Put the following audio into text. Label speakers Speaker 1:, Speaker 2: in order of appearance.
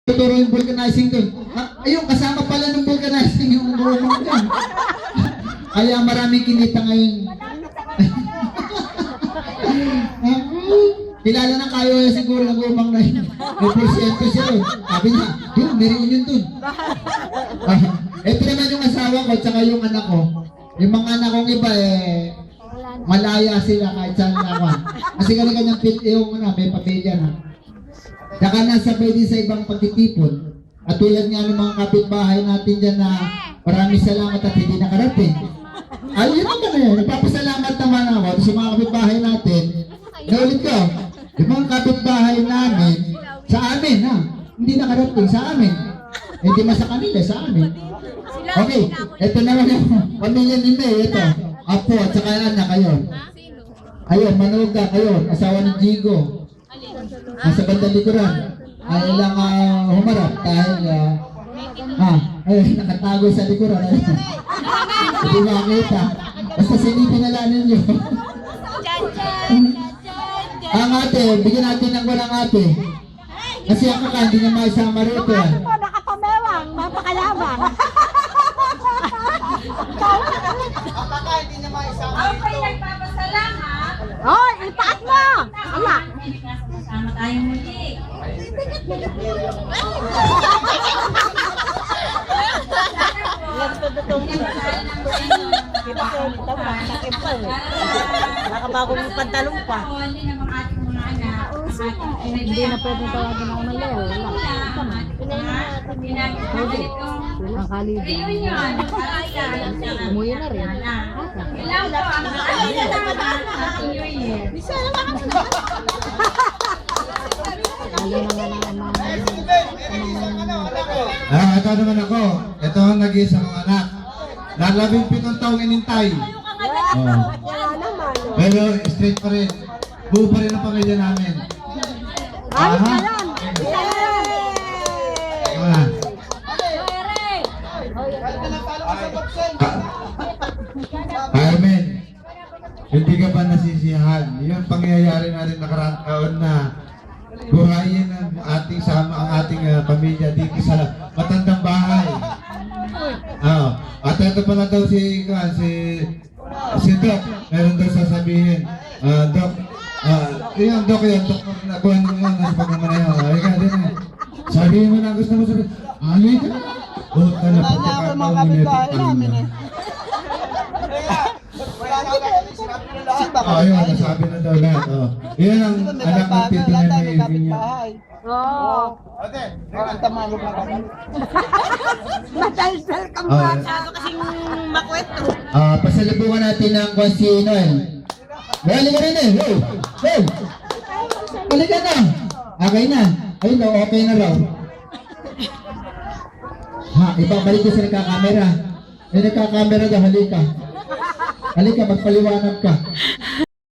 Speaker 1: Tuturo yung vulcanizing doon. Ayun, kasama pala ng vulcanizing yung gumang dyan. Kaya maraming kinita ngayon. Kilala na kayo siguro ng gumang na yun. May porsyento siya doon. Sabi niya, doon, may reunion doon. Ito naman yung asawa ko, tsaka yung anak ko. Yung mga anak kong iba malaya sila kahit saan naman. Kasi kanya-kanyang yung may pamilya na. Tsaka nasabay din sa ibang pagtitipon. At tulad nga ng mga kapitbahay natin dyan na maraming salamat at hindi nakarating. Ayun naman na yun. Nagpapasalamat naman ako sa mga kapitbahay natin. Naulit ko, yung mga kapitbahay namin, sa amin ha, hindi nakarating sa amin. Hindi man sa kanila, sa amin. Okay, ito naman yung pamilya ni May, ito. Apo at saka anak kayo. Ayun, Manuga kayo, asawa ni Jigo. Nasa bandang likuran. Ayaw lang humarap dahil ayun, nakatago sa likuran. Hindi makakita. Basta silipin na lang ninyo. Ang ate, bigyan natin ng walang ate. Kasi ako ka, hindi niya maisama rito.
Speaker 2: Ano po, nakapamewang, mapakalabang.
Speaker 1: Hindi niya maisama
Speaker 3: Okay, nagpapasalamat.
Speaker 2: Hoy, ipaat mo! Anak!
Speaker 3: Sama tayo muli.
Speaker 2: Nakabagong yung pantalong pa. Hindi na pwede tawagin ako ng Leo. Nakalibo. Umuwi na rin.
Speaker 3: Ilang po ang Happy New Year.
Speaker 1: Ito naman ako. Ito ang nag-iisang anak. Na 17 taong inintay. Pero straight pa rin. Buo pa rin ang pamilya namin.
Speaker 2: Ayos na lang!
Speaker 1: Carmen, hindi ka ba nasisiyahan? Yung pangyayari natin nakaraang taon na buhayin ang ating sama, ang ating pamilya dito sa matandang bahay. At ito pala daw si Doc, meron daw sasabihin. Doc, yung Doc yun, Doc, nakuha nyo yun, nasa pagmamaneho. Ika, din eh. Sabihin mo na gusto mo sabihin. Alay ka? Buta na pagkakataon mo nito. Ayun, nasabi na daw lahat. Yan ang anak ng tito na may niya.
Speaker 2: Oo.
Speaker 4: Tamalog na kami.
Speaker 2: Madalsal ka mo. Masyado kasing makwento.
Speaker 1: Pasalubungan natin ang kung si Noel. Balik ka rin eh. Hey! Hey! Balik ka na. Okay na. Ayun daw, okay na raw. Ibabalik ko sa nagkakamera. May nagkakamera daw, halika. Halika, magpaliwanag ka.